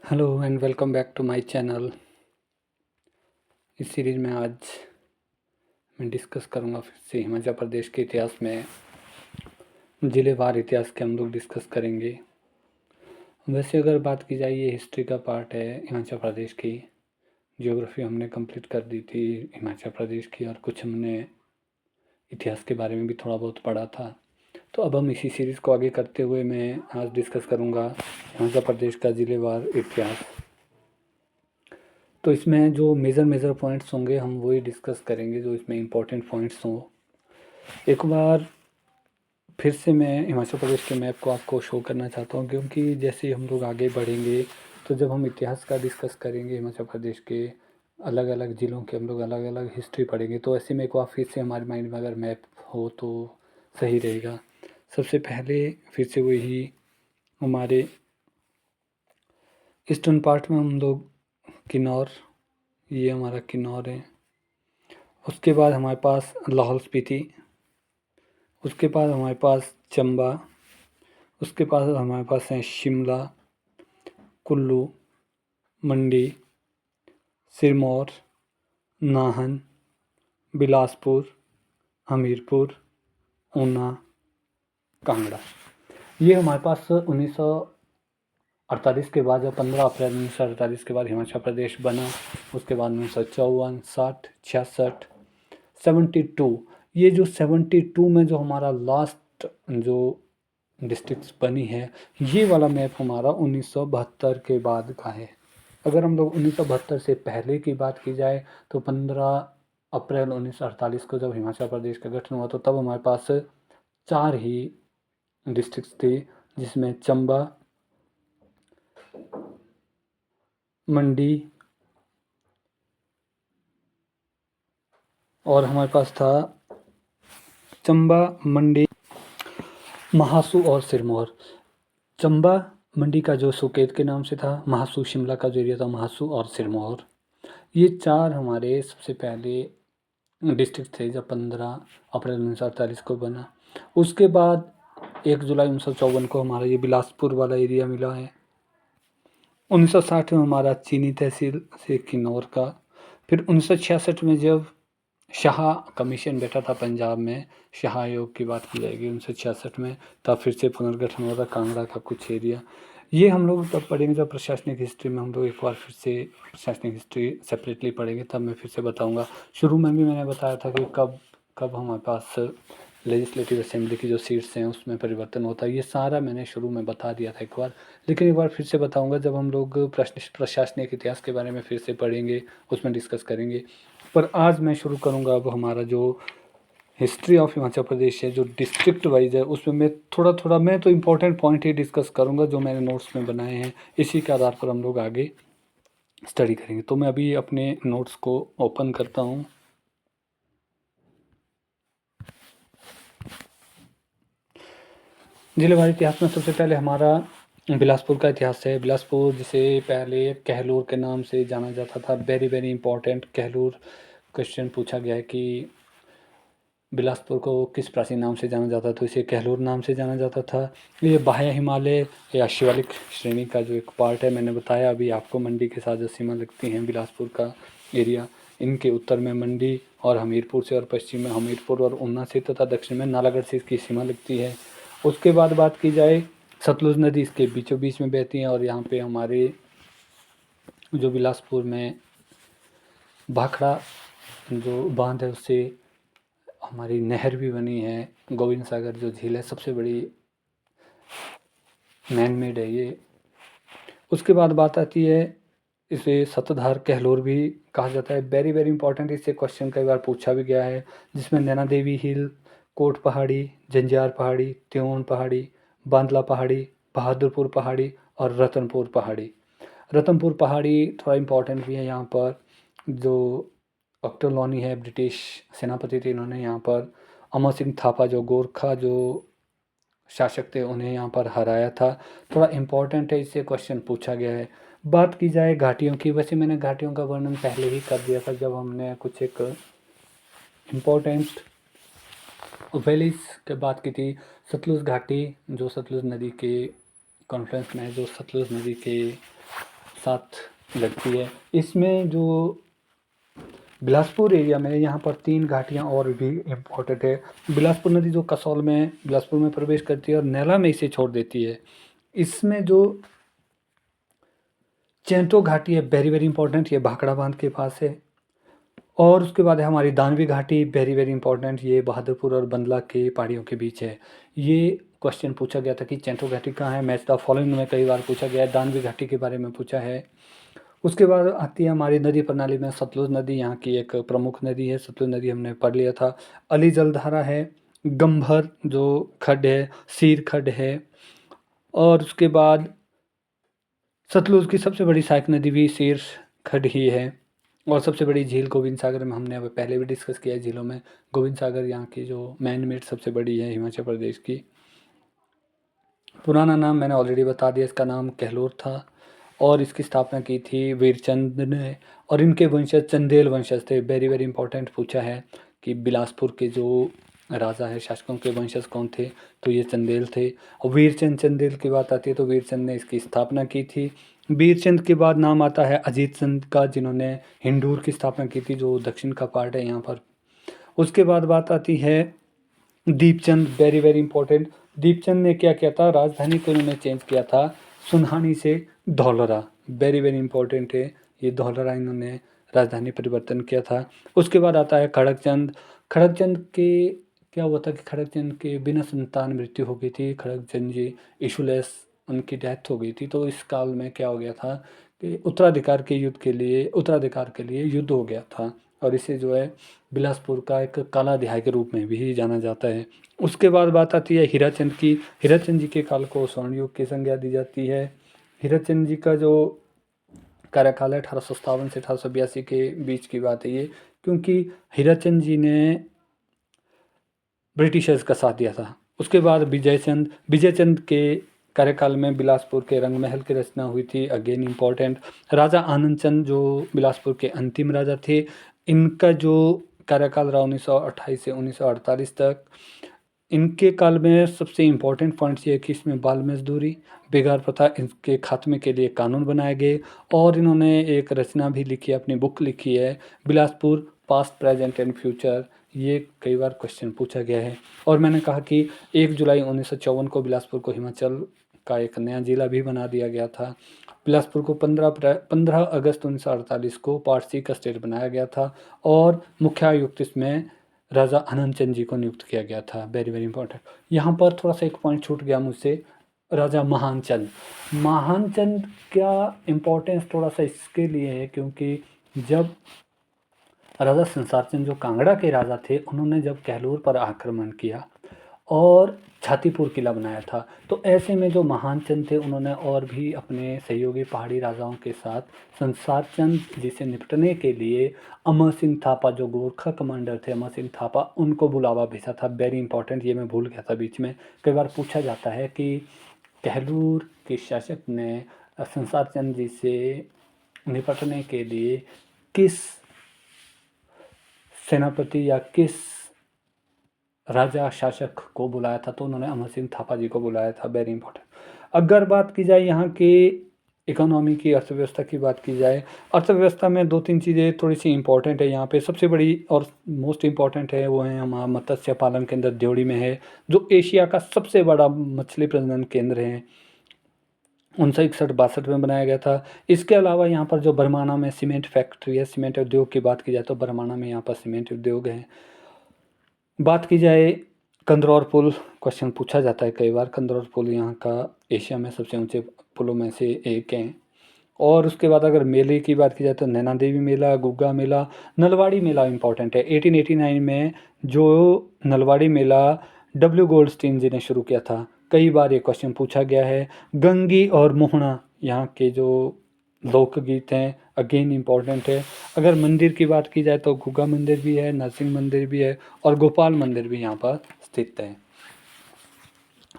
Hello and welcome back to my channel. इस series में आज मैं डिस्कस करूंगा फिर से हिमाचल प्रदेश के इतिहास में ज़िलेवार इतिहास के हम लोग डिस्कस करेंगे। वैसे अगर बात की जाए ये हिस्ट्री का पार्ट है हिमाचल प्रदेश की। ज्योग्राफी हमने कंप्लीट कर दी थी हिमाचल प्रदेश की और कुछ हमने इतिहास के बारे में भी थोड़ा बहुत पढ़ा था। तो अब हम इसी सीरीज़ को आगे करते हुए मैं आज डिस्कस करूँगा हिमाचल प्रदेश का ज़िलेवार इतिहास। तो इसमें जो मेजर पॉइंट्स होंगे हम वही डिस्कस करेंगे जो इसमें इम्पोर्टेंट पॉइंट्स हों। एक बार फिर से मैं हिमाचल प्रदेश के मैप को आपको शो करना चाहता हूँ क्योंकि जैसे ही हम लोग आगे बढ़ेंगे तो जब हम इतिहास का डिस्कस करेंगे हिमाचल प्रदेश के अलग अलग ज़िलों के हम लोग अलग अलग हिस्ट्री पढ़ेंगे तो ऐसे में एक बार फिर से हमारे माइंड में अगर मैप हो तो सही रहेगा। सबसे पहले फिर से वही हमारे ईस्टर्न पार्ट में हम लोग किन्नौर, ये हमारा किन्नौर है। उसके बाद हमारे पास लाहौल स्पीति, उसके बाद हमारे पास चंबा, उसके बाद हमारे पास हैं शिमला, कुल्लू, मंडी, सिरमौर, नाहन, बिलासपुर, हमीरपुर, ऊना, कांगड़ा। ये हमारे पास 1948 के बाद या 15 अप्रैल 1948 के बाद हिमाचल प्रदेश बना। उसके बाद 1954, 60, 66, 72, ये जो 72 में जो हमारा लास्ट जो डिस्ट्रिक्ट्स बनी है ये वाला मैप हमारा 1972 के बाद का है। अगर हम लोग 1972 से पहले की बात की जाए तो 15 अप्रैल 1948 को जब हिमाचल प्रदेश का गठन हुआ तो तब हमारे पास 4 ही डिस्ट्रिक्ट्स थे जिसमें चंबा, मंडी और हमारे पास था चंबा, मंडी, महासू और सिरमौर। चंबा मंडी का जो सुकेत के नाम से था, महासू शिमला का जो एरिया था महासू और सिरमौर, ये 4 हमारे सबसे पहले डिस्ट्रिक्ट थे जब 15 अप्रैल 1948 को बना। उसके बाद 1 जुलाई 1954 को हमारा ये बिलासपुर वाला एरिया मिला है। 1960 में हमारा चीनी तहसील से किन्नौर का। फिर 1966 में जब शाह कमीशन बैठा था पंजाब में, शाह आयोग की बात की जाएगी 1966 में, तब फिर से पुनर्गठन हुआ था कांगड़ा का कुछ एरिया। ये हम लोग तब पढ़ेंगे जब प्रशासनिक हिस्ट्री में हम लोग एक बार फिर से प्रशासनिक हिस्ट्री सेपरेटली पढ़ेंगे तब मैं फिर से बताऊंगा। शुरू में भी मैंने बताया था कि कब कब हमारे पास लेजिस्लेटिव असेंबली की जो सीट्स हैं उसमें परिवर्तन होता है, ये सारा मैंने शुरू में बता दिया था एक बार, लेकिन एक बार फिर से बताऊंगा जब हम लोग प्रशासनिक इतिहास के बारे में फिर से पढ़ेंगे उसमें डिस्कस करेंगे। पर आज मैं शुरू करूंगा अब हमारा जो हिस्ट्री ऑफ हिमाचल प्रदेश है जो डिस्ट्रिक्ट वाइज है उसमें मैं थोड़ा मैं तो इम्पोर्टेंट पॉइंट ही डिस्कस करूंगा जो मैंने नोट्स में बनाए हैं, इसी के आधार पर हम लोग आगे स्टडी करेंगे। तो मैं अभी अपने नोट्स को ओपन करता हूँ। जिलेवार इतिहास में सबसे पहले हमारा बिलासपुर का इतिहास है। बिलासपुर जिसे पहले कहलूर के नाम से जाना जाता था, वेरी इंपॉर्टेंट कहलूर क्वेश्चन पूछा गया है कि बिलासपुर को किस प्राचीन नाम से जाना जाता, तो इसे कहलूर नाम से जाना जाता था। ये बाह्य हिमालय या शिवालिक श्रेणी का जो एक पार्ट है, मैंने बताया अभी आपको, मंडी के साथ जो सीमा लगती हैं बिलासपुर का एरिया, इनके उत्तर में मंडी और हमीरपुर से और पश्चिम में हमीरपुर और ऊना से तथा दक्षिण में नालागढ़ से इसकी सीमा लगती है। उसके बाद बात की जाए सतलुज नदी इसके बीचों बीच में बहती है और यहाँ पे हमारे जो बिलासपुर में भाखड़ा जो बांध है उससे हमारी नहर भी बनी है। गोविंद सागर जो झील है सबसे बड़ी मैन मेड है ये। उसके बाद बात आती है, इसे सतधार कहलोर भी कहा जाता है, वेरी इंपॉर्टेंट, इससे क्वेश्चन कई बार पूछा भी गया है, जिसमें नैना देवी हिल, कोट पहाड़ी, जंजियार पहाड़ी, त्योन पहाड़ी, बांदला पहाड़ी, बहादुरपुर पहाड़ी और रतनपुर पहाड़ी। रतनपुर पहाड़ी थोड़ा इम्पोर्टेंट भी है, यहाँ पर जो ऑक्टोलॉनी है ब्रिटिश सेनापति थे, इन्होंने यहाँ पर अमर सिंह थापा जो गोरखा जो शासक थे उन्हें यहाँ पर हराया था। थोड़ा इम्पोर्टेंट है, इससे क्वेश्चन पूछा गया है। बात की जाए घाटियों की, वैसे मैंने घाटियों का वर्णन पहले ही कर दिया था जब हमने कुछ एक इम्पोर्टेंट वैलीज की बात की थी। सतलुज घाटी जो सतलुज नदी के कॉन्फ्रेंस में है, जो सतलुज नदी के साथ लगती है। इसमें जो बिलासपुर एरिया में यहाँ पर 3 घाटियाँ और भी इम्पोर्टेंट है। बिलासपुर नदी जो कसौल में बिलासपुर में प्रवेश करती है और नैला में इसे छोड़ देती है। इसमें जो चैंतो घाटी है वेरी वेरी इंपॉर्टेंट, ये भाखड़ा बांध के पास है। और उसके बाद है हमारी दानवी घाटी वेरी वेरी इंपॉर्टेंट, ये बहादुरपुर और बंदला के पहाड़ियों के बीच है। ये क्वेश्चन पूछा गया था कि चैंतो घाटी कहाँ है, मैच द फॉलोइंग में कई बार पूछा गया है। दानवी घाटी के बारे में पूछा है। उसके बाद आती है हमारी नदी प्रणाली में सतलुज नदी, यहाँ की एक प्रमुख नदी है। सतलुज नदी हमने पढ़ लिया था। अली जलधारा है, गंभर जो खड्ड है, सीर खड्ड है। और उसके बाद सतलुज की सबसे बड़ी सहायक नदी भी सीर खड्ड ही है। और सबसे बड़ी झील गोविंद सागर में, हमने अब पहले भी डिस्कस किया है झीलों में। गोविंद सागर यहाँ की जो मैन मेड सबसे बड़ी है हिमाचल प्रदेश की। पुराना नाम मैंने ऑलरेडी बता दिया, इसका नाम कहलोर था और इसकी स्थापना की थी वीरचंद ने। और इनके वंशज चंदेल वंशज थे। वेरी वेरी इंपॉर्टेंट पूछा है कि बिलासपुर के जो राजा है, शासकों के वंशज कौन थे, तो ये चंदेल थे। और वीरचंद चंदेल की बात आती है तो वीरचंद ने इसकी स्थापना की थी। वीरचंद के बाद नाम आता है अजीत चंद का, जिन्होंने हिंडूर की स्थापना की थी जो दक्षिण का पार्ट है यहाँ पर। उसके बाद बात आती है Deepchand, very very important. Deepchand ने क्या किया था, राजधानी को इन्होंने चेंज किया था सुनहानी से धौलरा, वेरी वेरी इंपॉर्टेंट है। ये धौलरा इन्होंने राजधानी परिवर्तन किया था। उसके बाद आता है खड़गचंद। खड़गचंद के क्या हुआ था कि खड़गचंद के बिना संतान मृत्यु हो गई थी। खड़गचंद जी इशूलेस, उनकी डेथ हो गई थी। तो इस काल में क्या हो गया था कि उत्तराधिकार के लिए युद्ध हो गया था। और इसे जो है बिलासपुर का एक काला अध्याय के रूप में भी जाना जाता है। उसके बाद बात आती है हीराचंद की। हीराचंद जी के काल को स्वर्ण युग की संज्ञा दी जाती है। हीराचंद जी का जो कार्यकाल है 1857 से 1882 के बीच की बात है ये, क्योंकि हीराचंद जी ने ब्रिटिशर्स का साथ दिया था। उसके बाद विजयचंद के कार्यकाल में बिलासपुर के रंग महल की रचना हुई थी, अगेन इम्पॉर्टेंट। राजा आनंद चंद जो बिलासपुर के अंतिम राजा थे, इनका जो कार्यकाल रहा 1928 से 1948 तक। इनके काल में सबसे इम्पोर्टेंट पॉइंट्स ये है कि इसमें बाल मजदूरी, बेगार प्रथा, इनके खात्मे के लिए कानून बनाए गए। और इन्होंने एक रचना भी लिखी है, अपनी बुक लिखी है Bilaspur past present and future. ये कई बार क्वेश्चन पूछा गया है। और मैंने कहा कि 1 जुलाई 1954 को बिलासपुर को हिमाचल का एक नया जिला भी बना दिया गया था। बिलासपुर को 15 अगस्त 1948 को पार्ट सी का स्टेट बनाया गया था। और मुख्य आयुक्त इसमें राजा आनंद चंद जी को नियुक्त किया गया था। Very very important. यहाँ पर थोड़ा सा एक पॉइंट छूट गया मुझसे, राजा महानचंद। महानचंद क्या इम्पोर्टेंस थोड़ा सा इसके लिए है क्योंकि जब राजा संसार चंद जो कांगड़ा के राजा थे, उन्होंने जब कहलूर पर आक्रमण किया और छातीपुर किला बनाया था, तो ऐसे में जो महानचंद थे उन्होंने और भी अपने सहयोगी पहाड़ी राजाओं के साथ संसार चंद जी से निपटने के लिए अमर सिंह थापा जो गोरखा कमांडर थे, अमर सिंह थापा, उनको बुलावा भेजा था। वेरी इंपॉर्टेंट, ये मैं भूल गया था बीच में। कई बार पूछा जाता है कि कहलूर के शासक ने संसार चंद जी से निपटने के लिए किस सेनापति या किस राजा शासक को बुलाया था, तो उन्होंने अमर सिंह थापा जी को बुलाया था। Very important. अगर बात की जाए यहाँ के इकोनॉमी की, अर्थव्यवस्था की बात की जाए, अर्थव्यवस्था में 2-3 चीज़ें थोड़ी सी इंपॉर्टेंट है यहाँ पे। सबसे बड़ी और मोस्ट इंपॉर्टेंट है वो है हमारा मत्स्य पालन केंद्र देवड़ी में है, जो एशिया का सबसे बड़ा मछली प्रजनन केंद्र है। 1961-62 में बनाया गया था। इसके अलावा यहाँ पर जो बरमाना में सीमेंट फैक्ट्री है, सीमेंट उद्योग की बात की जाए तो बरमाना में यहाँ पर सीमेंट उद्योग है। बात की जाए कंदरौर पुल, क्वेश्चन पूछा जाता है कई बार। कंदरौर पुल यहाँ का एशिया में सबसे ऊंचे पुलों में से एक है। और उसके बाद अगर मेले की बात की जाए तो नैना देवी मेला, गुग्गा मेला, नलवाड़ी मेला इंपॉर्टेंट है। 1889 में जो नलवाड़ी मेला डब्ल्यू गोल्डस्टीन जी ने शुरू किया था, कई बार ये क्वेश्चन पूछा गया है। गंगी और मोहना यहाँ के जो लोकगीत हैं, अगेन इम्पॉर्टेंट है। अगर मंदिर की बात की जाए तो गुग्गा मंदिर भी है, नरसिंह मंदिर भी है और गोपाल मंदिर भी यहाँ पर स्थित है।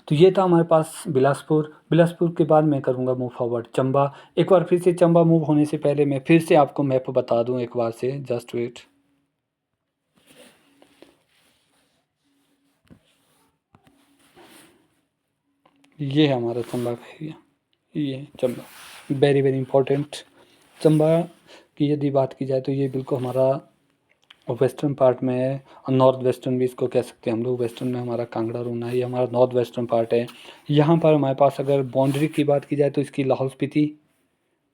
तो ये था हमारे पास बिलासपुर के बाद मैं करूँगा मूव फॉरवर्ड चंबा। एक बार फिर से चंबा मूव होने से पहले मैं फिर से आपको मैप बता दूँ एक बार से, जस्ट वेट। ये है हमारा चंबा का एरिया, ये Chamba very very important. Chamba की यदि बात की जाए तो ये बिल्कुल हमारा वेस्टर्न पार्ट में है, नॉर्थ वेस्टर्न भी इसको कह सकते हैं हम लोग। वेस्टर्न में हमारा कांगड़ा रूना है, ये हमारा नॉर्थ वेस्टर्न पार्ट है। यहाँ पर हमारे पास अगर बाउंड्री की बात की जाए तो इसकी लाहौल स्पीति,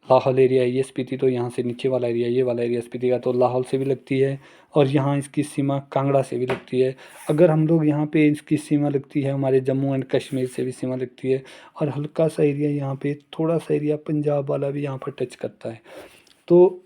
लाहौल एरिया है ये स्पीति, तो यहाँ से नीचे वाला एरिया, ये वाला एरिया स्पीति का, तो लाहौल से भी लगती है। और यहाँ इसकी सीमा कांगड़ा से भी लगती है। अगर हम लोग यहाँ पे इसकी सीमा लगती है, हमारे जम्मू एंड कश्मीर से भी सीमा लगती है। और हल्का सा एरिया यहाँ पे, थोड़ा सा एरिया पंजाब वाला भी यहाँ पर टच करता है। तो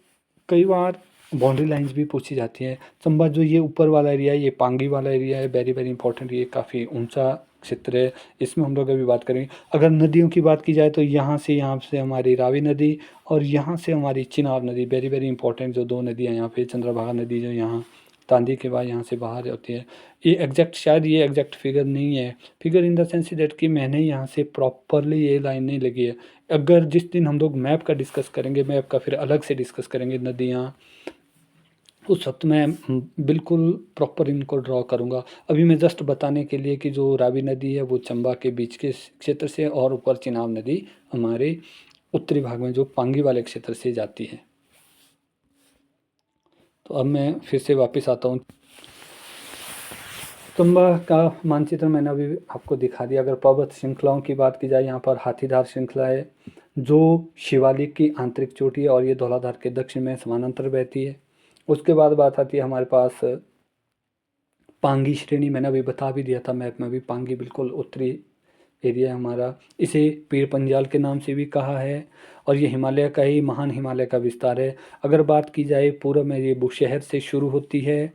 कई बार बाउंड्री लाइंस भी पूछी जाती हैं। चंबा जो ये ऊपर वाला एरिया है, ये पांगी वाला एरिया है, वेरी वेरी इंपॉर्टेंट, ये काफ़ी ऊंचा क्षेत्र है। इसमें हम लोग अभी बात करेंगे। अगर नदियों की बात की जाए तो यहाँ से हमारी रावी नदी और यहाँ से हमारी चिनाब नदी, वेरी वेरी इंपॉर्टेंट जो दो नदियाँ यहाँ पे, चंद्रभागा नदी जो यहाँ तांदी के बाद यहाँ से बाहर होती है। ये एग्जैक्ट, शायद ये एग्जैक्ट फिगर नहीं है, figure in the sense that कि मैंने यहाँ से प्रॉपरली ये लाइन नहीं लगी है। अगर जिस दिन हम लोग मैप का डिस्कस करेंगे, मैप का फिर अलग से डिस्कस करेंगे नदियाँ, उस वक्त मैं बिल्कुल प्रॉपर इनको ड्रॉ करूँगा। अभी मैं जस्ट बताने के लिए कि जो रावी नदी है वो चंबा के बीच के क्षेत्र से, और ऊपर चिनाब नदी हमारे उत्तरी भाग में जो पांगी वाले क्षेत्र से जाती है। तो अब मैं फिर से वापस आता हूँ। चंबा का मानचित्र मैंने अभी आपको दिखा दिया। अगर पर्वत श्रृंखलाओं की बात की जाए, यहाँ पर हाथीदार श्रृंखला है जो शिवालिक की आंतरिक चोटी है और ये धौलाधार के दक्षिण में समानांतर बहती है। उसके बाद बात आती है हमारे पास पांगी श्रेणी, मैंने अभी बता भी दिया था मैप में भी, पांगी बिल्कुल उत्तरी एरिया है हमारा। इसे पीर पंजाल के नाम से भी कहा है और ये हिमालय का ही, महान हिमालय का विस्तार है। अगर बात की जाए पूर्व में, ये बुशहर से शुरू होती है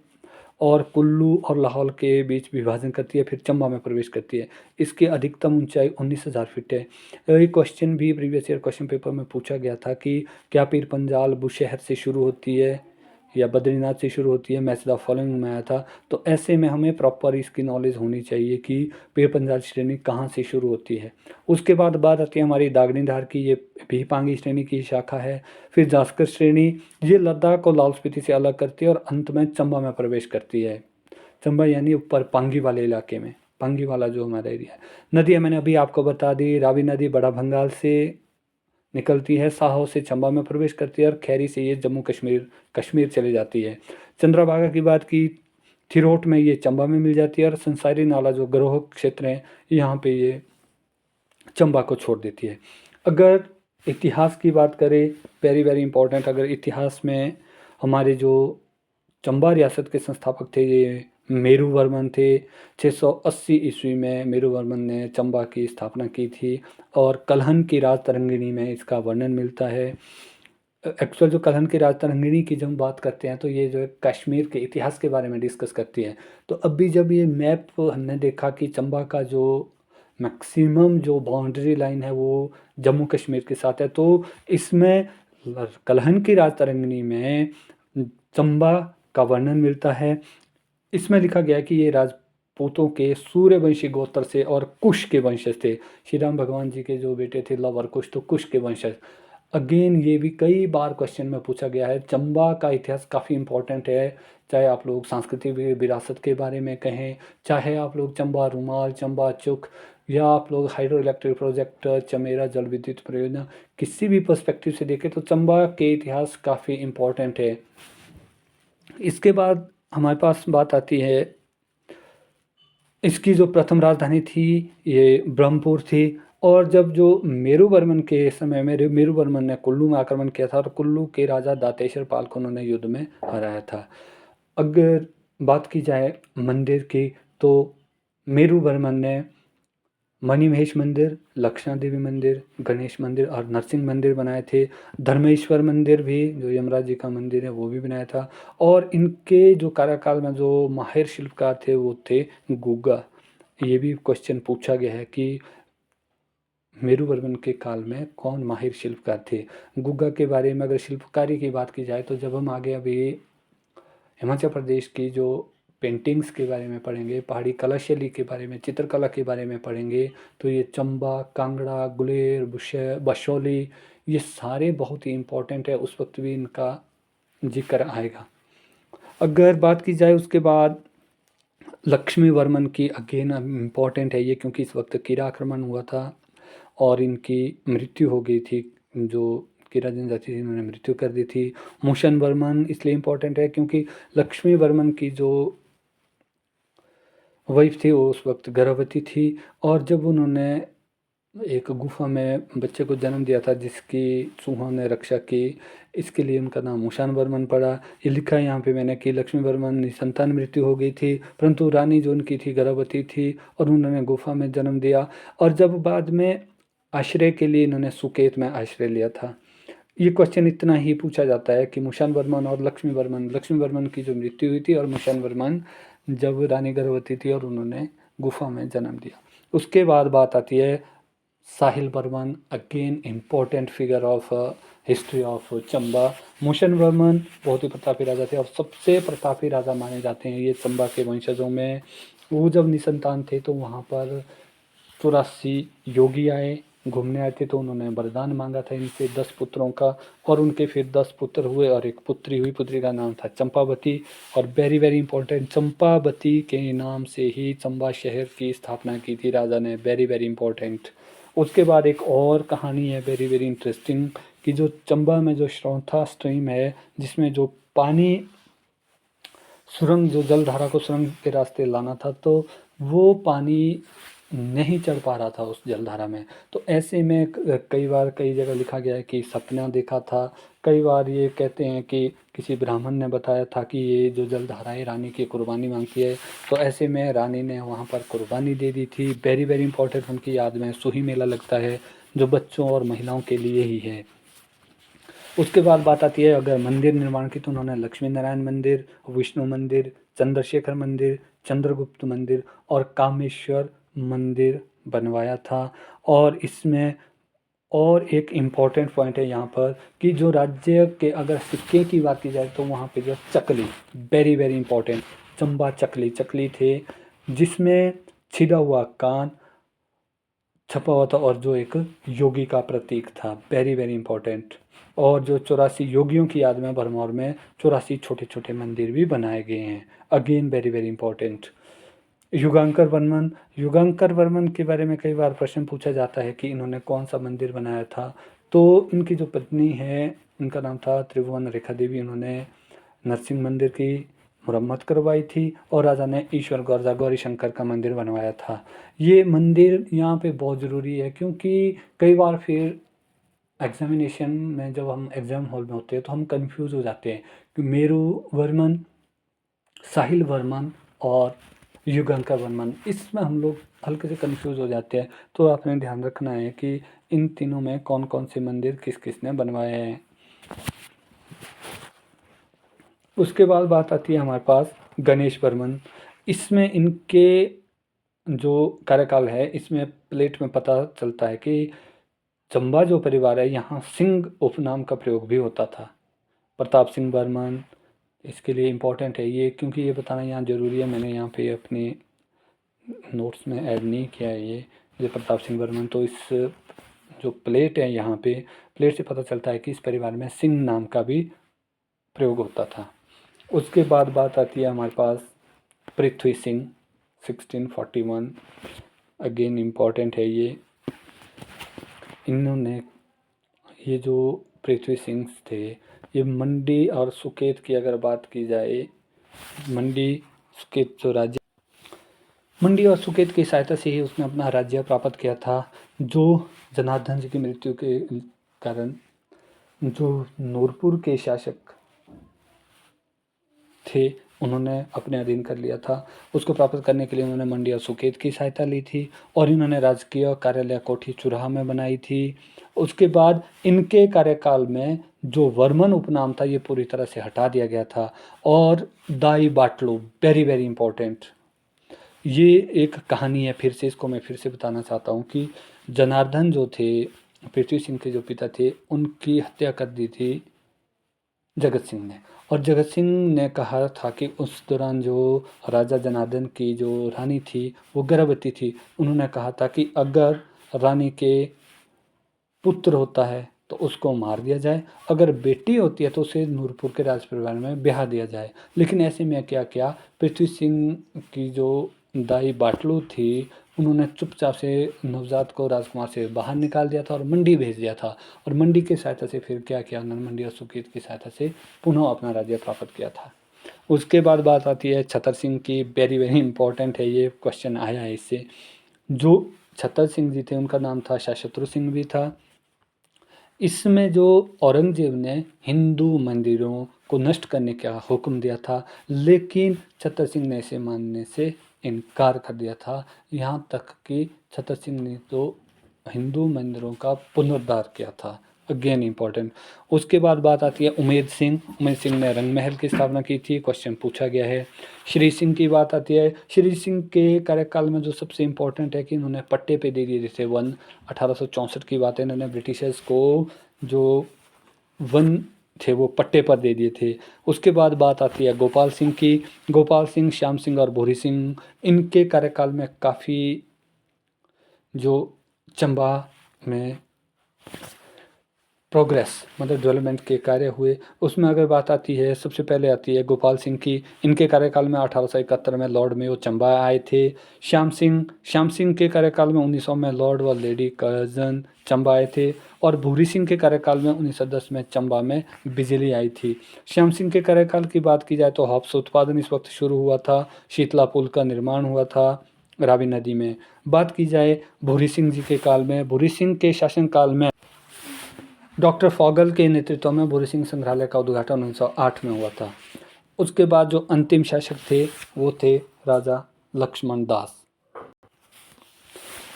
और कुल्लू और लाहौल के बीच विभाजन करती है, फिर चंबा में प्रवेश करती है। इसकी अधिकतम ऊंचाई 19,000 फीट है। ये क्वेश्चन भी प्रीवियस ईयर क्वेश्चन पेपर में पूछा गया था कि क्या पीर पंजाल बुशहर से शुरू होती है या बद्रीनाथ से शुरू होती है, मैच द फॉलोइंग में आया था। तो ऐसे में हमें प्रॉपर इसकी नॉलेज होनी चाहिए कि पीर पंजाल श्रेणी कहाँ से शुरू होती है। उसके बाद बात आती है हमारी दागनीधार की, ये भी पांगी श्रेणी की शाखा है। फिर जास्कर श्रेणी, ये लद्दाख और लाहौल स्पीति से अलग करती है और अंत में चंबा में प्रवेश करती है। चंबा यानी ऊपर पांगी वाले इलाके में, पांगी वाला जो हमारा एरिया है। नदियाँ मैंने अभी आपको बता दी, रावी नदी बड़ा भंगाल से निकलती है, साहो से चंबा में प्रवेश करती है और खैरी से ये जम्मू कश्मीर चले जाती है। चंद्रभागा की बात की, थिरोट में ये चंबा में मिल जाती है और संसारी नाला जो गरोह क्षेत्र है, यहाँ पे ये चंबा को छोड़ देती है। अगर इतिहास की बात करें, वेरी वेरी इंपॉर्टेंट, अगर इतिहास में हमारे जो चंबा रियासत के संस्थापक थे ये मेरुवर्मन थे। 680 ईस्वी में मेरुवर्मन ने चंबा की स्थापना की थी और कलहन की राज तरंगिणी में इसका वर्णन मिलता है। एक्चुअल जो कलहन की राज तरंगिणी की जब हम बात करते हैं तो ये जो है कश्मीर के इतिहास के बारे में डिस्कस करती है। तो अभी जब ये मैप हमने देखा कि चंबा का जो मैक्सिमम जो बाउंड्री लाइन है वो जम्मू कश्मीर के साथ है, तो इसमें कलहन की राज तरंगिणी में चंबा का वर्णन मिलता है। इसमें लिखा गया कि ये राजपूतों के सूर्यवंशी गोत्र से और कुश के वंशज थे। श्री राम भगवान जी के जो बेटे थे लव और कुश, तो कुश के वंशज। अगेन ये भी कई बार क्वेश्चन में पूछा गया है। चंबा का इतिहास काफ़ी इंपॉर्टेंट है, चाहे आप लोग सांस्कृतिक विरासत के बारे में कहें, चाहे आप लोग चंबा रूमाल, चंबा चुक, या आप लोग हाइड्रो इलेक्ट्रिक प्रोजेक्ट, चमेरा जल विद्युत परियोजना, किसी भी पर्सपेक्टिव से देखें तो चंबा के इतिहास काफ़ी इंपॉर्टेंट है। इसके बाद हमारे पास बात आती है, इसकी जो प्रथम राजधानी थी ये ब्रह्मपुर थी। और जब जो मेरुवर्मन के समय में मेरुवर्मन ने कुल्लू में आक्रमण किया था और कुल्लू के राजा दातेश्वर पाल को उन्होंने युद्ध में हराया था। अगर बात की जाए मंदिर की तो मेरुवर्मन ने मणिमहेश मंदिर, लक्षणा देवी मंदिर, गणेश मंदिर और नरसिंह मंदिर बनाए थे। धर्मेश्वर मंदिर भी जो यमराज जी का मंदिर है वो भी बनाया था। और इनके जो कार्यकाल में जो माहिर शिल्पकार थे वो थे गुग्गा। ये भी क्वेश्चन पूछा गया है कि मेरुवर्मन के काल में कौन माहिर शिल्पकार थे। गुग्गा के बारे में अगर शिल्पकारी की बात की जाए तो जब हम आगे अभी हिमाचल प्रदेश की जो पेंटिंग्स के बारे में पढ़ेंगे, पहाड़ी कला शैली के बारे में, चित्रकला के बारे में पढ़ेंगे, तो ये चंबा, कांगड़ा, गुलेर, बशौली, ये सारे बहुत ही इम्पोर्टेंट है। उस वक्त भी इनका जिक्र आएगा। अगर बात की जाए उसके बाद लक्ष्मी वर्मन की, अगेन इम्पॉर्टेंट है ये क्योंकि इस वक्त कीड़ा आक्रमण हुआ था और इनकी मृत्यु हो गई थी। जो कीरा जनजाति थी इन्होंने मृत्यु कर दी थी। मूशन वर्मन इसलिए इम्पोर्टेंट है क्योंकि लक्ष्मी वर्मन की जो वाइफ थी वो उस वक्त गर्भवती थी, और जब उन्होंने एक गुफा में बच्चे को जन्म दिया था जिसकी चूहों ने रक्षा की, इसके लिए उनका नाम मूशान वर्मन पड़ा। ये लिखा है यहाँ पे मैंने कि लक्ष्मी वर्मन निसंतान मृत्यु हो गई थी, परंतु रानी जो उनकी थी गर्भवती थी और उन्होंने गुफा में जन्म दिया। और जब बाद में आश्रय के लिए इन्होंने सुकेत में आश्रय लिया था। ये क्वेश्चन इतना ही पूछा जाता है कि मूशान वर्मन और लक्ष्मी वर्मन की जो मृत्यु हुई थी और मूशान वर्मन जब रानी गर्भवती थी और उन्होंने गुफा में जन्म दिया। उसके बाद बात आती है Sahil Varman, again important figure of history of Chamba. Mushan Varman बहुत ही प्रतापी राजा थे और सबसे प्रतापी राजा माने जाते हैं ये चंबा के वंशजों में। वो जब निसंतान थे तो वहाँ पर 84 योगी आए, घूमने आए थे, तो उन्होंने वरदान मांगा था इनसे 10 पुत्रों का, और उनके फिर 10 पुत्र हुए और एक पुत्री हुई। पुत्री का नाम था चंपावती, और वेरी वेरी इंपॉर्टेंट, चंपावती के नाम से ही चंबा शहर की स्थापना की थी राजा ने। Very very important. उसके बाद एक और कहानी है वेरी वेरी इंटरेस्टिंग, कि जो चंबा में जो श्रौथा स्ट्रीम है जिसमें जो पानी सुरंग, जो जलधारा को सुरंग के रास्ते लाना था, तो वो पानी नहीं चढ़ पा रहा था उस जलधारा में। तो ऐसे में कई बार कई जगह लिखा गया है कि सपना देखा था। कई बार ये कहते हैं कि किसी ब्राह्मण ने बताया था कि ये जो जलधारा है रानी की कुर्बानी मांगती है। तो ऐसे में रानी ने वहाँ पर कुर्बानी दे दी थी। वेरी वेरी इंपॉर्टेंट, उनकी याद में सुही मेला लगता है जो बच्चों और महिलाओं के लिए ही है। उसके बाद बात आती है अगर मंदिर निर्माण की, तो उन्होंने लक्ष्मी नारायण मंदिर, विष्णु मंदिर, चंद्रशेखर मंदिर, चंद्रगुप्त मंदिर और कामेश्वर मंदिर बनवाया था। और इसमें और एक इम्पॉर्टेंट पॉइंट है यहाँ पर कि जो राज्य के अगर सिक्के की बात की जाए तो वहाँ पे जो चकली, वेरी वेरी इंपॉर्टेंट, चंबा चकली थे जिसमें छिदा हुआ कान छपा हुआ था और जो एक योगी का प्रतीक था। Very very important. और जो 84 योगियों की याद में भरमौर में 84 छोटे छोटे मंदिर भी बनाए गए हैं। Again very very important. Yugankar Varman के बारे में कई बार प्रश्न पूछा जाता है कि इन्होंने कौन सा मंदिर बनाया था। तो इनकी जो पत्नी है इनका नाम था त्रिभुवन रेखा देवी, इन्होंने नरसिंह मंदिर की मुरम्मत करवाई थी और राजा ने ईश्वर गौरजा गौरी शंकर का मंदिर बनवाया था। ये मंदिर यहाँ पे बहुत ज़रूरी है क्योंकि कई बार फिर एग्जामिनेशन में जब हम एग्ज़ाम हॉल में होते हैं तो हम कंफ्यूज हो जाते हैं कि मेरू वर्मन, साहिल वर्मन और युगांकर वर्मन, इसमें हम लोग हल्के से कंफ्यूज हो जाते हैं। तो आपने ध्यान रखना है कि इन तीनों में कौन कौन से मंदिर किस किस ने बनवाए हैं। उसके बाद बात आती है हमारे पास गणेश वर्मन। इसमें इनके जो कार्यकाल है इसमें प्लेट में पता चलता है कि चंबा जो परिवार है यहाँ सिंह उपनाम का प्रयोग भी होता था। प्रताप सिंह बर्मन, इसके लिए इम्पोर्टेंट है ये क्योंकि ये बताना यहाँ ज़रूरी है। मैंने यहाँ पे अपने नोट्स में ऐड नहीं किया है ये प्रताप सिंह बर्मन। तो इस जो प्लेट है यहाँ पे, प्लेट से पता चलता है कि इस परिवार में सिंह नाम का भी प्रयोग होता था। उसके बाद बात आती है हमारे पास पृथ्वी सिंह 1641। अगेन इम्पॉर्टेंट है ये। इन्होंने ये जो पृथ्वी सिंह थे ये मंडी और सुकेत की अगर बात की जाए, मंडी सुकेत जो राज्य, मंडी और सुकेत की सहायता से ही उसने अपना राज्य प्राप्त किया था। जो जनार्दन जी की मृत्यु के कारण जो नूरपुर के शासक थे उन्होंने अपने अधीन कर लिया था। उसको प्राप्त करने के लिए उन्होंने मंडी और सुकेत की सहायता ली थी और इन्होंने राजकीय कार्यालय कोठी चुराहा में बनाई थी। उसके बाद इनके कार्यकाल में जो वर्मन उपनाम था ये पूरी तरह से हटा दिया गया था। और दाई बाटलू, वेरी वेरी इंपॉर्टेंट, ये एक कहानी है, फिर से इसको मैं फिर से बताना चाहता हूँ कि जनार्दन जो थे पृथ्वी सिंह के जो पिता थे उनकी हत्या कर दी थी जगत सिंह ने। और जगत सिंह ने कहा था कि उस दौरान जो राजा जनार्दन की जो रानी थी वो गर्भवती थी। उन्होंने कहा था कि अगर रानी के पुत्र होता है तो उसको मार दिया जाए, अगर बेटी होती है तो उसे नूरपुर के राज परिवार में ब्याह दिया जाए। लेकिन ऐसे में क्या किया, पृथ्वी सिंह की जो दाई बाटलू थी उन्होंने चुपचाप से नवजात को राजकुमार से बाहर निकाल दिया था और मंडी भेज दिया था। और मंडी की सहायता से फिर क्या किया उन्होंने, मंडी और सुकेत की सहायता से पुनः अपना राज्य प्राप्त किया था। उसके बाद बात आती है छतर सिंह की। वेरी वेरी इंपॉर्टेंट है, ये क्वेश्चन आया है इससे। जो छतर सिंह जी थे उनका नाम था शाहशत्रु सिंह भी था। इसमें जो औरंगजेब ने हिंदू मंदिरों को नष्ट करने का हुक्म दिया था, लेकिन छतर सिंह ने इसे मानने से इनकार कर दिया था। यहाँ तक कि छतर सिंह ने तो हिंदू मंदिरों का पुनरुद्धार किया था। Again important. उसके बाद बात आती है उमेद सिंह। उमेद सिंह ने रंग महल की स्थापना की थी, क्वेश्चन पूछा गया है। श्री सिंह की बात आती है। श्री सिंह के कार्यकाल में जो सबसे इम्पोर्टेंट है कि इन्होंने पट्टे पे दे दिए थे वन। 1864 की बात है, इन्होंने ब्रिटिशर्स को जो वन थे वो पट्टे पर दे दिए थे। उसके बाद बात आती है गोपाल सिंह की। गोपाल सिंह, श्याम सिंह और भूरी सिंह, इनके कार्यकाल में काफ़ी जो चंबा में प्रोग्रेस मतलब डेवलपमेंट के कार्य हुए। उसमें अगर बात आती है, सबसे पहले आती है गोपाल सिंह की। इनके कार्यकाल में 1871 में लॉर्ड मेयो चंबा आए थे। श्याम सिंह के कार्यकाल में 1900 में लॉर्ड व लेडी कर्जन चंबा आए थे। और भूरी सिंह के कार्यकाल में 1910 में चंबा में बिजली आई थी। श्याम सिंह के कार्यकाल की बात की जाए तो हॉप्स उत्पादन इस वक्त शुरू हुआ था। शीतला पुल का निर्माण हुआ था रावी नदी में। बात की जाए भूरी सिंह जी के काल में, भूरी सिंह के शासनकाल में डॉक्टर फॉगल के नेतृत्व में भूरी सिंह संग्रहालय का उद्घाटन 1908 में हुआ था। उसके बाद जो अंतिम शासक थे वो थे राजा लक्ष्मण दास।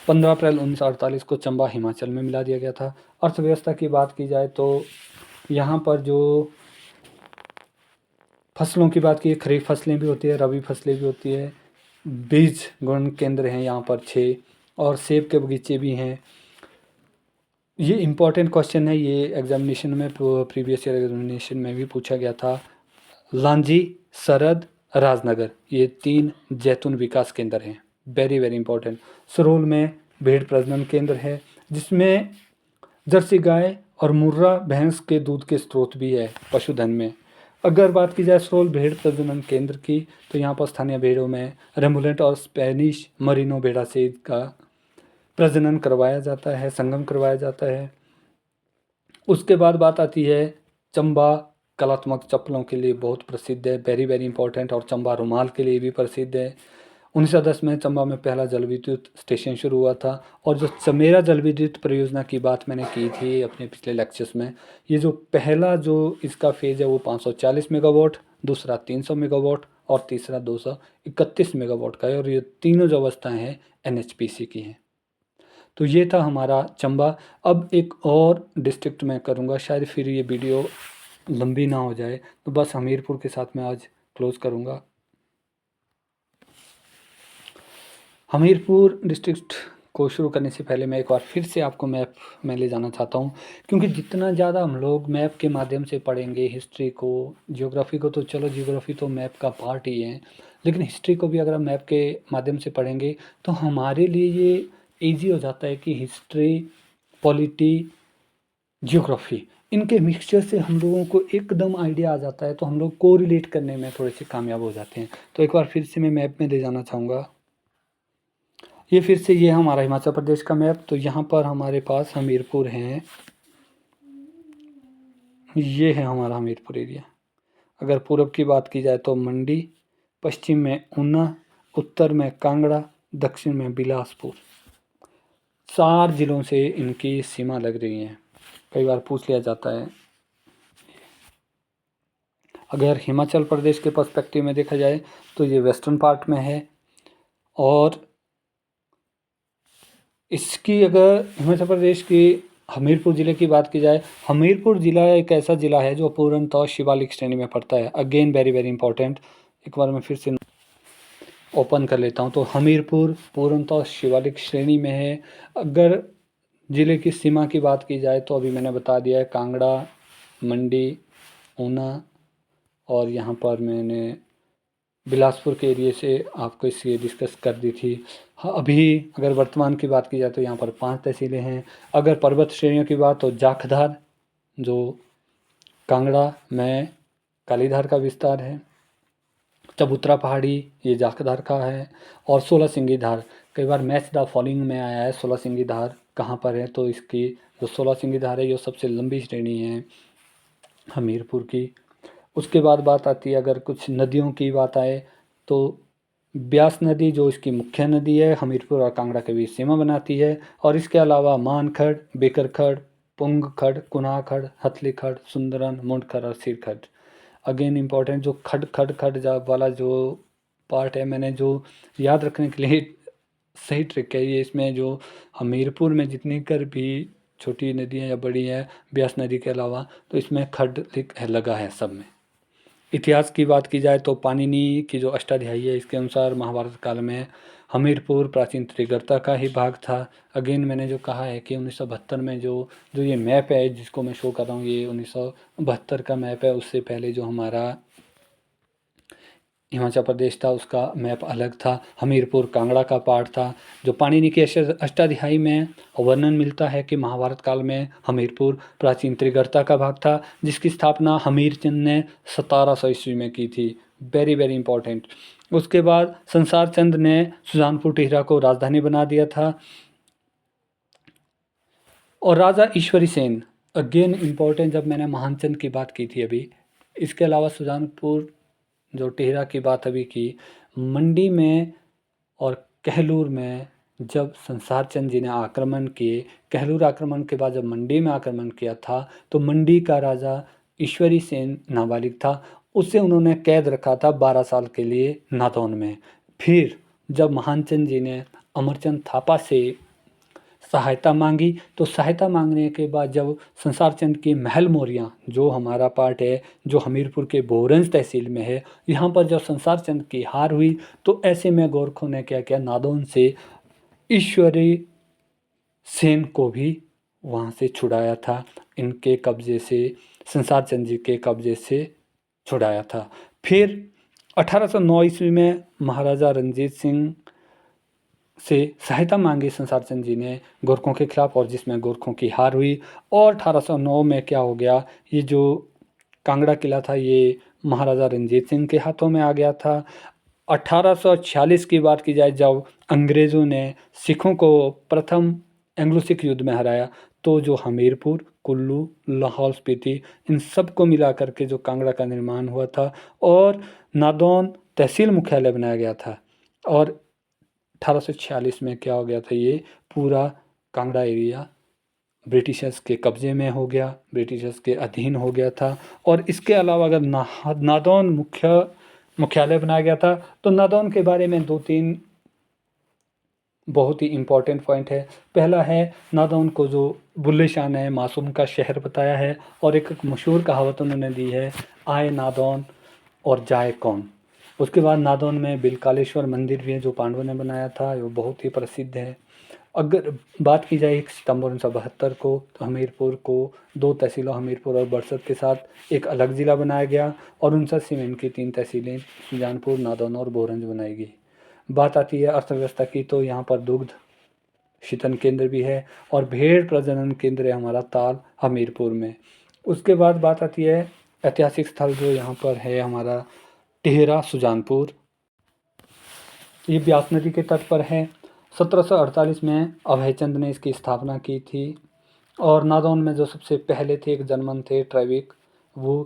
15 अप्रैल 1948 को चंबा हिमाचल में मिला दिया गया था। अर्थव्यवस्था की बात की जाए तो यहाँ पर जो फसलों की बात की, खरीफ फसलें भी होती है, रबी फसलें भी होती है। बीज गुण केंद्र हैं यहाँ पर 6 और सेब के बगीचे भी हैं। ये इम्पॉर्टेंट क्वेश्चन है, ये एग्जामिनेशन में प्रीवियस ईयर एग्जामिनेशन में भी पूछा गया था। लांजी, सरद, राजनगर, ये 3 जैतून विकास केंद्र हैं। Very very important. सरोल में भेड़ प्रजनन केंद्र है जिसमें जर्सी गाय और मुर्रा भैंस के दूध के स्रोत भी है पशुधन में। अगर बात की जाए सरोल भेड़ प्रजनन केंद्र की तो यहाँ पर स्थानीय भेड़ों में रेमुलेंट और स्पेनिश मरीनो भेड़ा से का प्रजनन करवाया जाता है, संगम करवाया जाता है। उसके बाद बात आती है चंबा कलात्मक चप्पलों के लिए बहुत प्रसिद्ध है, वेरी वेरी इंपॉर्टेंट। और चंबा रुमाल के लिए भी प्रसिद्ध है। 1910 में चंबा में पहला जल विद्युत स्टेशन शुरू हुआ था। और जो चमेरा जल विद्युत परियोजना की बात मैंने की थी अपने पिछले लेक्चर्स में, ये जो पहला जो इसका फेज है वो 540 मेगावाट, दूसरा 300 मेगावाट और तीसरा 231 मेगावाट का है। और ये तीनों जो अवस्थाएँ हैं NHPC की हैं। तो ये था हमारा चंबा। अब एक और डिस्ट्रिक्ट मैं करूँगा, शायद फिर ये वीडियो लंबी ना हो जाए, तो बस हमीरपुर के साथ मैं आज क्लोज़ करूँगा। हमीरपुर डिस्ट्रिक्ट को शुरू करने से पहले मैं एक बार फिर से आपको मैप में ले जाना चाहता हूँ, क्योंकि जितना ज़्यादा हम लोग मैप के माध्यम से पढ़ेंगे हिस्ट्री को, जियोग्राफी को, तो चलो जियोग्राफी तो मैप का पार्ट ही है, लेकिन हिस्ट्री को भी अगर हम मैप के माध्यम से पढ़ेंगे तो हमारे लिए ये ईजी हो जाता है कि हिस्ट्री, पॉलिटी, जियोग्राफी, इनके मिक्सचर से हम लोगों को एकदम आइडिया आ जाता है, तो हम लोग को रिलेट करने में थोड़े से कामयाब हो जाते हैं। तो एक बार फिर से मैं मैप में ले जाना चाहूँगा। ये फिर से ये हमारा हिमाचल प्रदेश का मैप। तो यहाँ पर हमारे पास हमीरपुर है, ये है हमारा हमीरपुर एरिया। अगर पूर्व की बात की जाए तो मंडी, पश्चिम में ऊना, उत्तर में कांगड़ा, दक्षिण में बिलासपुर। 4 जिलों से इनकी सीमा लग रही है। कई बार पूछ लिया जाता है। अगर हिमाचल प्रदेश के पर्सपेक्टिव में देखा जाए तो ये वेस्टर्न पार्ट में है। और इसकी अगर हिमाचल प्रदेश की हमीरपुर ज़िले की बात की जाए, हमीरपुर ज़िला एक ऐसा ज़िला है जो पूर्णतः शिवालिक श्रेणी में पड़ता है। अगेन वेरी वेरी इंपॉर्टेंट, एक बार मैं फिर से ओपन कर लेता हूँ। तो हमीरपुर पूर्णतः शिवालिक श्रेणी में है। अगर ज़िले की सीमा की बात की जाए तो अभी मैंने बता दिया है, कांगड़ा, मंडी, ऊना और यहाँ पर मैंने बिलासपुर के एरिए से आपको इससे डिस्कस कर दी थी। हाँ, अभी अगर वर्तमान की बात की जाए तो यहाँ पर 5 तहसीलें हैं। अगर पर्वत श्रेणियों की बात तो जाखधार जो कांगड़ा में कालीधार का विस्तार है। चबूतरा पहाड़ी ये जाखदार का है। और 16 सिंगी धार, कई बार मैच द फॉलोइंग में आया है 16 सिंगी धार कहाँ पर है, तो इसकी जो 16 सिंगी धार है ये सबसे लंबी श्रेणी है हमीरपुर की। उसके बाद बात आती है, अगर कुछ नदियों की बात आए तो ब्यास नदी जो इसकी मुख्य नदी है हमीरपुर और कांगड़ा के बीच सीमा बनाती है। और इसके अलावा मानखड़, बेकरखड़, पुंगखड़, कुनाखड़, हथलीखड़, सुंदरन, मुंडखड़ और सिरखड़। अगेन इम्पॉर्टेंट जो खड़ खड़ खड़ वाला जो पार्ट है, मैंने जो याद रखने के लिए सही ट्रिक है ये, इसमें जो हमीरपुर में जितनी कर भी छोटी नदियाँ या बड़ी है ब्यास नदी के अलावा, तो इसमें खड़ लगा है सब में। इतिहास की बात की जाए तो पाणिनि की जो अष्टाध्यायी है इसके अनुसार महाभारत काल में हमीरपुर प्राचीन त्रिगर्ता का ही भाग था। अगेन मैंने जो कहा है कि 1972 में जो जो ये मैप है जिसको मैं शो कर रहा हूँ, ये 1972 का मैप है। उससे पहले जो हमारा हिमाचल प्रदेश था उसका मैप अलग था, हमीरपुर कांगड़ा का पार्ट था। जो पाणिनि के अष्टाध्यायी में वर्णन मिलता है कि महाभारत काल में हमीरपुर प्राचीन त्रिगर्ता का भाग था, जिसकी स्थापना हमीरचंद ने 1700 ईस्वी में की थी। Very very important. उसके बाद संसार चंद ने सुजानपुर टिहरा को राजधानी बना दिया था। और राजा ईश्वरी सेन, अगेन इम्पॉर्टेंट, जब मैंने महानचंद की बात की थी अभी, इसके अलावा सुजानपुर जो टिहरा की बात अभी की, मंडी में और कहलूर में जब संसार चंद जी ने आक्रमण किए, कहलूर आक्रमण के बाद जब मंडी में आक्रमण किया था तो मंडी का राजा ईश्वरी सेन नाबालिग था, उसे उन्होंने कैद रखा था 12 साल के लिए नादौन में। फिर जब महानचंद जी ने अमरचंद थापा से सहायता मांगी, तो सहायता मांगने के बाद जब संसार चंद की महल मोरियाँ जो हमारा पार्ट है जो हमीरपुर के बोरंज तहसील में है, यहाँ पर जब संसार चंद की हार हुई तो ऐसे में गोरखों ने क्या किया, नादौन से ईश्वरी सेन को भी वहाँ से छुड़ाया था, इनके कब्जे से, संसार चंद जी के कब्जे से छुड़ाया था। फिर 1809 ईस्वी में महाराजा रणजीत सिंह से सहायता मांगी संसार चंद जी ने गोरखों के खिलाफ, और जिसमें गोरखों की हार हुई। और 1809 में क्या हो गया, ये जो कांगड़ा किला था ये महाराजा रणजीत सिंह के हाथों में आ गया था। 1846 की बात की जाए, जब अंग्रेज़ों ने सिखों को प्रथम एंग्लो सिख युद्ध में हराया, तो जो हमीरपुर, कुल्लू, लाहौल स्पीति, इन सब को मिला करके जो कांगड़ा का निर्माण हुआ था और नादौन तहसील मुख्यालय बनाया गया था। और 1846 में क्या हो गया था, ये पूरा कांगड़ा एरिया ब्रिटिशर्स के कब्जे में हो गया, ब्रिटिशर्स के अधीन हो गया था। और इसके अलावा अगर नादौन मुख्यालय बनाया गया था, तो नादौन के बारे में 2-3 बहुत ही इम्पोर्टेंट पॉइंट है। पहला है, नादौन को जो बुल्ले शाह ने मासूम का शहर बताया है, और एक मशहूर कहावत उन्होंने दी है, आए नादौन और जाए कौन। उसके बाद नादौन में बिलकालेश्वर मंदिर भी है जो पांडवों ने बनाया था, वो बहुत ही प्रसिद्ध है। अगर बात की जाए 1 सितंबर 1972 को, तो हमीरपुर को 2 तहसीलों हमीरपुर और बरसत के साथ एक अलग ज़िला बनाया गया, और 59 में इनकी 3 तहसीलें सुजानपुर, नादौन और बोरंज बनाई गई। बात आती है अर्थव्यवस्था की, तो यहाँ पर दुग्ध शीतन केंद्र भी है और भेड़ प्रजनन केंद्र है हमारा ताल हमीरपुर में। उसके बाद बात आती है ऐतिहासिक स्थल जो यहाँ पर है हमारा टिहरा सुजानपुर, ये ब्यास नदी के तट पर है। 1748 में अभयचंद ने इसकी स्थापना की थी। और नादौन में जो सबसे पहले थे एक जनमन थे ट्रैविक, वो,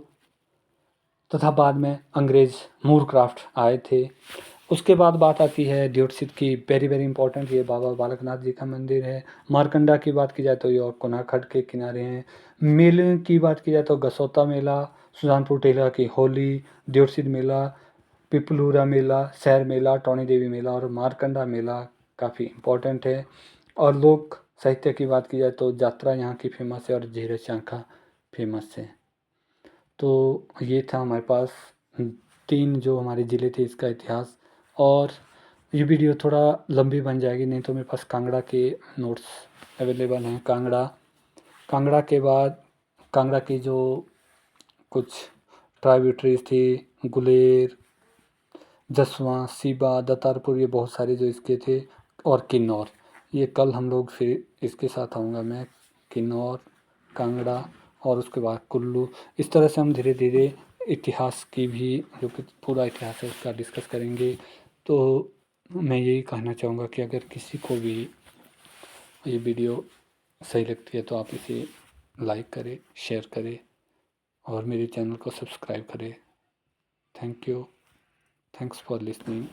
तथा बाद में अंग्रेज़ मूरक्राफ्ट आए थे। उसके बाद बात आती है दियोटसित की, वेरी वेरी इंपॉर्टेंट, ये बाबा बालकनाथ जी का मंदिर है। मारकंडा की बात की जाए तो ये और कोनाखड़ के किनारे हैं। मेले की बात की जाए तो गसोता मेला, सुजानपुर टिहरा की होली, दियोटसित मेला, पिपलूरा मेला, शहर मेला, टौनी देवी मेला और मारकंडा मेला काफ़ी इम्पोर्टेंट है। और लोक साहित्य की बात की जाए तो यात्रा यहाँ की फेमस है और धीरज शांखा फेमस है। तो ये था हमारे पास 3 जो हमारे ज़िले थे इसका इतिहास। और ये वीडियो थोड़ा लंबी बन जाएगी, नहीं तो मेरे पास कांगड़ा के नोट्स अवेलेबल हैं। कांगड़ा के बाद कांगड़ा की जो कुछ ट्राइब्यूटरीज थी, गुलेर, जसवां, सीबा, दत्तारपुर, ये बहुत सारे जो इसके थे, और किन्नौर, ये कल हम लोग फिर इसके साथ आऊँगा मैं, किन्नौर, कांगड़ा और उसके बाद कुल्लू। इस तरह से हम धीरे धीरे इतिहास की भी, जो कि पूरा इतिहास है उसका डिस्कस करेंगे। तो मैं यही कहना चाहूँगा कि अगर किसी को भी ये वीडियो सही लगती है तो आप इसे लाइक करें, शेयर करें और मेरे चैनल को सब्सक्राइब करें। Thank you. Thanks for listening.